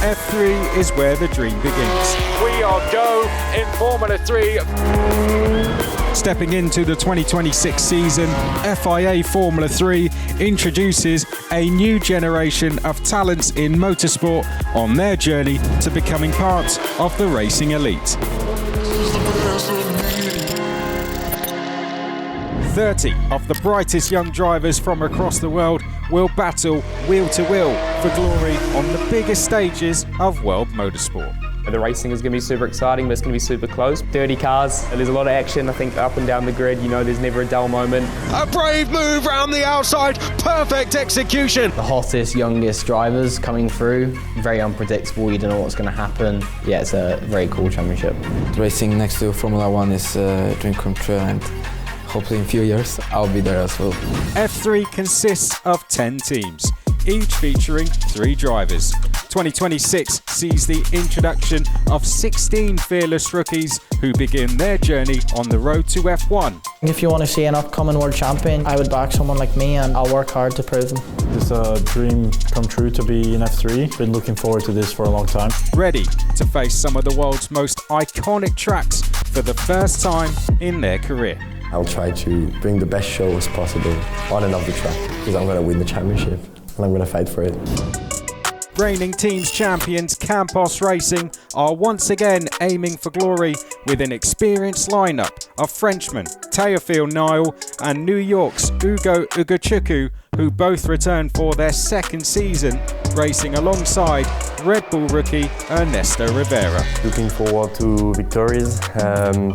F3 is where the dream begins. We are go in Formula 3. Stepping into the 2026 season, FIA Formula 3 introduces a new generation of talents in motorsport on their journey to becoming part of the racing elite. 30 of the brightest young drivers from across the world will battle wheel to wheel for glory on the biggest stages of world motorsport. The racing is going to be super exciting, but it's going to be super close. 30 cars, there's a lot of action, I think, up and down the grid. You know, there's never a dull moment. A brave move round the outside, perfect execution. The hottest, youngest drivers coming through, very unpredictable, you don't know what's going to happen. Yeah, it's a very cool championship. Racing next to Formula 1 is a dream come true, and hopefully in a few years I'll be there as well. F3 consists of 10 teams, each featuring 3 drivers. 2026 sees the introduction of 16 fearless rookies who begin their journey on the road to F1. If you want to see an upcoming world champion, I would back someone like me, and I'll work hard to prove them. It's a dream come true to be in F3. Been looking forward to this for a long time. Ready to face some of the world's most iconic tracks for the first time in their career. I'll try to bring the best show as possible on and off the track, because I'm going to win the championship and I'm going to fight for it. Reigning teams champions Campos Racing are once again aiming for glory with an experienced lineup of Frenchmen Teofil Niall and New York's Ugo Ugochukwu, who both return for their second season racing alongside Red Bull rookie Ernesto Rivera. Looking forward to victories,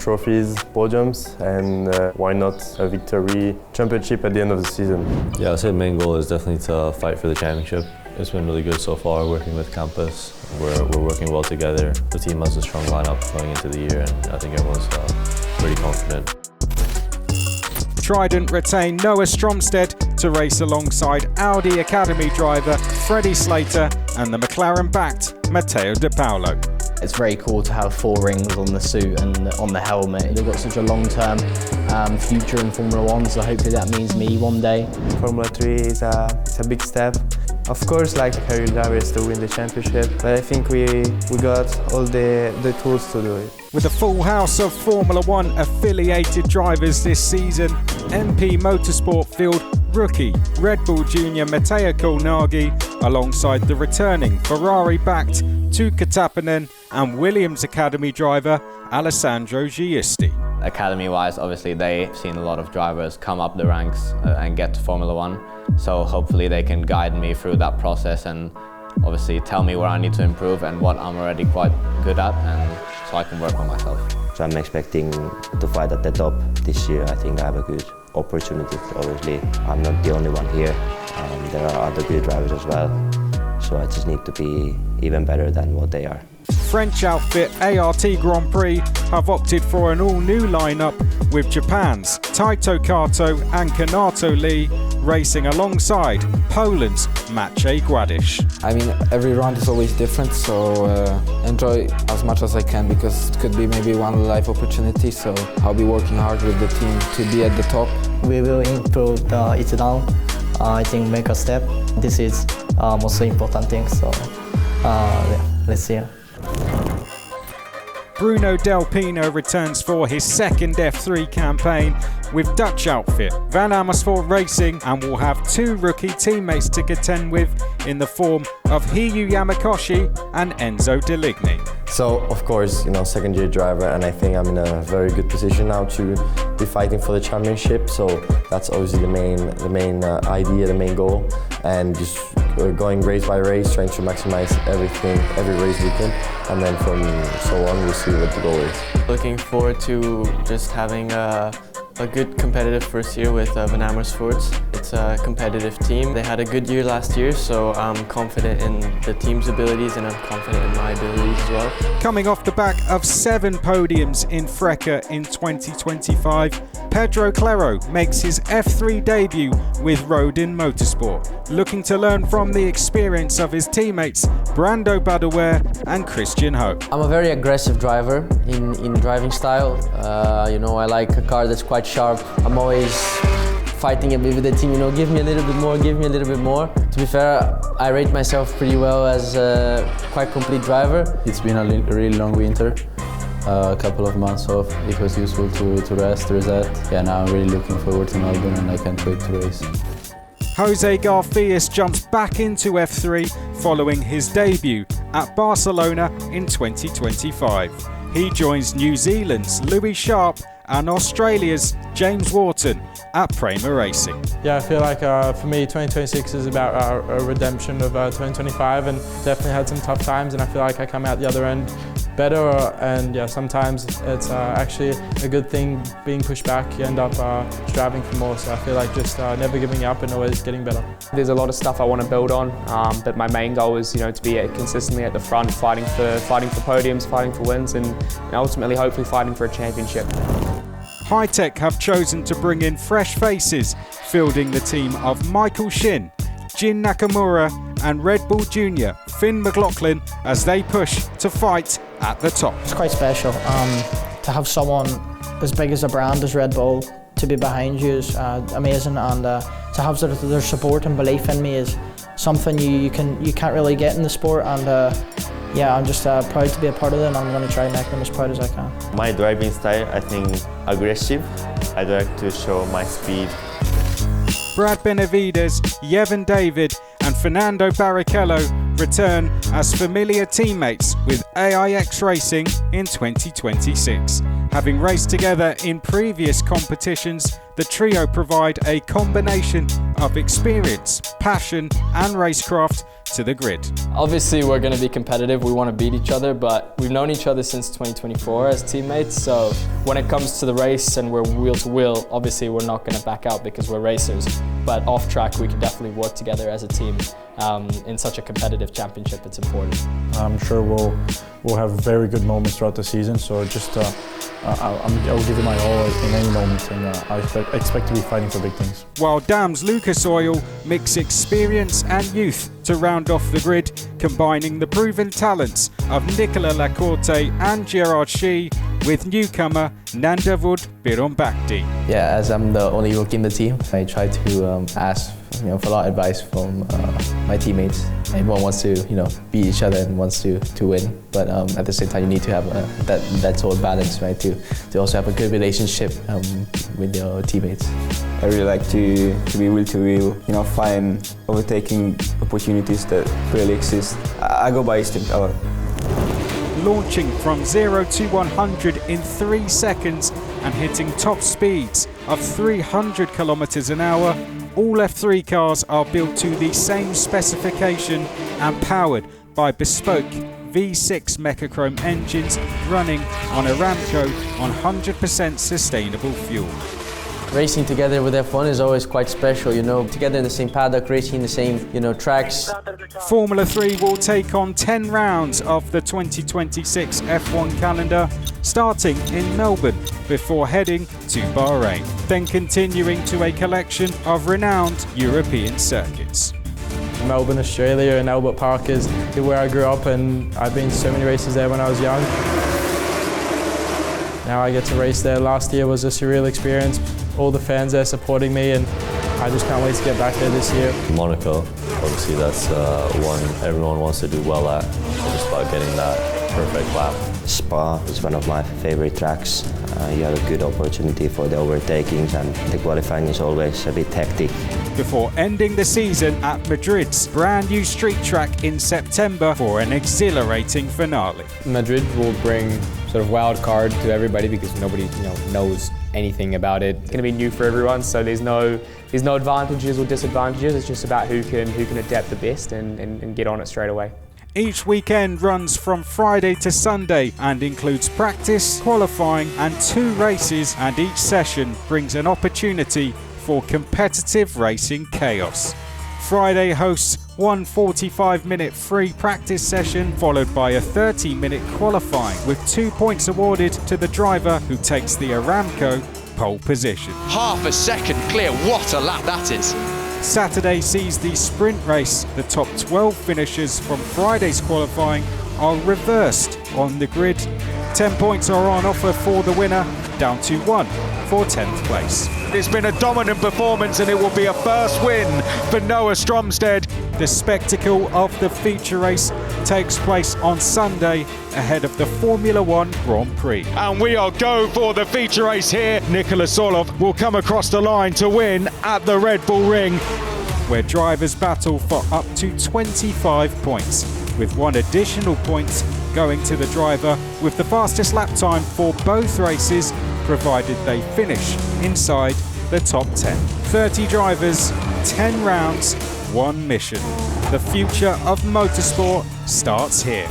trophies, podiums, and why not a victory championship at the end of the season. Yeah, I'd say the main goal is definitely to fight for the championship. It's been really good so far working with Campus. We're working well together. The team has a strong lineup going into the year, and I think everyone's pretty confident. Trident retain Noah Stromstead to race alongside Audi Academy driver Freddie Slater and the McLaren-backed Matteo De Paolo. It's very cool to have 4 rings on the suit and on the helmet. They've got such a long-term future in Formula 1, so hopefully that means me one day. Formula 3 is a big step. Of course, like career drivers to win the championship, but I think we got all the tools to do it. With a full house of Formula 1 affiliated drivers this season, MP Motorsport field rookie Red Bull junior Matteo Colnaghi alongside the returning Ferrari-backed Tuukka Tappinen and Williams Academy driver Alessandro Giusti. Academy-wise, obviously they've seen a lot of drivers come up the ranks and get to Formula 1, so hopefully they can guide me through that process and obviously tell me where I need to improve and what I'm already quite good at, and so I can work on myself. So I'm expecting to fight at the top this year. I think I have a good opportunity. Obviously, I'm not the only one here. There are other good drivers as well, so I just need to be even better than what they are. French outfit ART Grand Prix have opted for an all-new lineup with Japan's Taito Kato and Kanato Lee racing alongside Poland's Maciej Gładysz. I mean, every round is always different, so enjoy as much as I can, because it could be maybe one life opportunity, so I'll be working hard with the team to be at the top. We will improve each down, I think make a step. This is most important thing, so let's see. Bruno Del Pino returns for his second F3 campaign with Dutch outfit Van Amersfoort Racing, and will have 2 rookie teammates to contend with in the form of Hiyu Yamakoshi and Enzo Deligny. So, of course, second year driver, and I think I'm in a very good position now to be fighting for the championship. So that's obviously the main idea, the main goal, and just going race by race, trying to maximize everything, every race weekend, and then from so on, we'll see what the goal is. Looking forward to just having a good competitive first year with Van Amersfoort. It's a competitive team. They had a good year last year, so I'm confident in the team's abilities and I'm confident in my abilities as well. Coming off the back of 7 podiums in FRECA in 2025, Pedro Claro makes his F3 debut with Rodin Motorsport, looking to learn from the experience of his teammates Brando Badaware and Christian Ho. I'm a very aggressive driver in driving style. I like a car that's quite sharp. I'm always fighting it with the team, you know, give me a little bit more, give me a little bit more. To be fair, I rate myself pretty well as a quite complete driver. It's been a really long winter. A couple of months off, it was useful to rest, reset. Yeah, now I'm really looking forward to Melbourne and I can't wait to race. Jose Garfias jumps back into F3 following his debut at Barcelona in 2025. He joins New Zealand's Louis Sharp and Australia's James Wharton at Prema Racing. Yeah, I feel like for me 2026 is about a redemption of 2025, and definitely had some tough times, and I feel like I come out the other end better, and yeah, sometimes it's actually a good thing being pushed back. You end up striving for more, so I feel like just never giving up and always getting better. There's a lot of stuff I want to build on, but my main goal is, you know, to be consistently at the front, fighting for podiums, fighting for wins, and ultimately hopefully fighting for a championship. Hi-Tech have chosen to bring in fresh faces, fielding the team of Michael Shin, Jin Nakamura and Red Bull Junior Finn McLaughlin as they push to fight at the top. It's quite special to have someone as big as a brand as Red Bull to be behind you is amazing, and to have their support and belief in me is something you can't really get in the sport, and yeah, I'm just proud to be a part of it, and I'm going to try and make them as proud as I can. My driving style, I think, aggressive. I like to show my speed. Brad Benavides, Yevon David and Fernando Barrichello return as familiar teammates with AIX Racing in 2026. Having raced together in previous competitions, the trio provide a combination of experience, passion and racecraft to the grid. Obviously we're going to be competitive, we want to beat each other, but we've known each other since 2024 as teammates, so when it comes to the race and we're wheel to wheel, obviously we're not going to back out because we're racers, but off track we can definitely work together as a team. In such a competitive championship, it's important. I'm sure we'll have very good moments throughout the season, so just I'll give it my all in any moment, and I expect to be fighting for big things. While Dam's Lucas Oil mix experience and youth to round off the grid, combining the proven talents of Nicola Lacorte and Gerard Shee with newcomer Nandavud Birumbakti. Yeah, as I'm the only rookie in the team, I try to ask for a lot of advice from my teammates. Everyone wants to beat each other and wants to win, but at the same time you need to have that sort of balance, right? To also have a good relationship with your teammates. I really like to be wheel to wheel, find overtaking opportunities that really exist. I go by instinct a lot. Launching from 0 to 100 in 3 seconds and hitting top speeds of 300 kilometers an hour, all F3 cars are built to the same specification and powered by bespoke V6 Mechachrome engines running on Aramco on 100% sustainable fuel. Racing together with F1 is always quite special, together in the same paddock, racing in the same, tracks. Formula 3 will take on 10 rounds of the 2026 F1 calendar, starting in Melbourne before heading to Bahrain, then continuing to a collection of renowned European circuits. Melbourne, Australia, and Albert Park is where I grew up, and I've been to so many races there when I was young. Now I get to race there. Last year was a surreal experience. All the fans there supporting me, and I just can't wait to get back there this year. Monaco, obviously that's one everyone wants to do well at. It's just about getting that perfect lap. Spa is one of my favorite tracks. You have a good opportunity for the overtakings, and the qualifying is always a bit hectic. Before ending the season at Madrid's brand new street track in September for an exhilarating finale. Madrid will bring sort of wild card to everybody because nobody knows anything about it. It's going to be new for everyone, so there's no advantages or disadvantages. It's just about who can adapt the best and get on it straight away. Each weekend runs from Friday to Sunday and includes practice, qualifying and 2 races, and each session brings an opportunity for competitive racing chaos. Friday hosts one 45-minute free practice session followed by a 30-minute qualifying with 2 points awarded to the driver who takes the Aramco pole position. Half a second clear, what a lap that is. Saturday sees the sprint race. The top 12 finishers from Friday's qualifying are reversed on the grid. 10 points are on offer for the winner, down to 1 for 10th place. It's been a dominant performance and it will be a first win for Noah Stromstead. The spectacle of the feature race takes place on Sunday ahead of the Formula One Grand Prix. And we are go for the feature race here. Nicholas Orlov will come across the line to win at the Red Bull Ring, where drivers battle for up to 25 points, with one additional point going to the driver with the fastest lap time for both races, provided they finish inside the top 10. 30 drivers, 10 rounds, one mission. The future of motorsport starts here.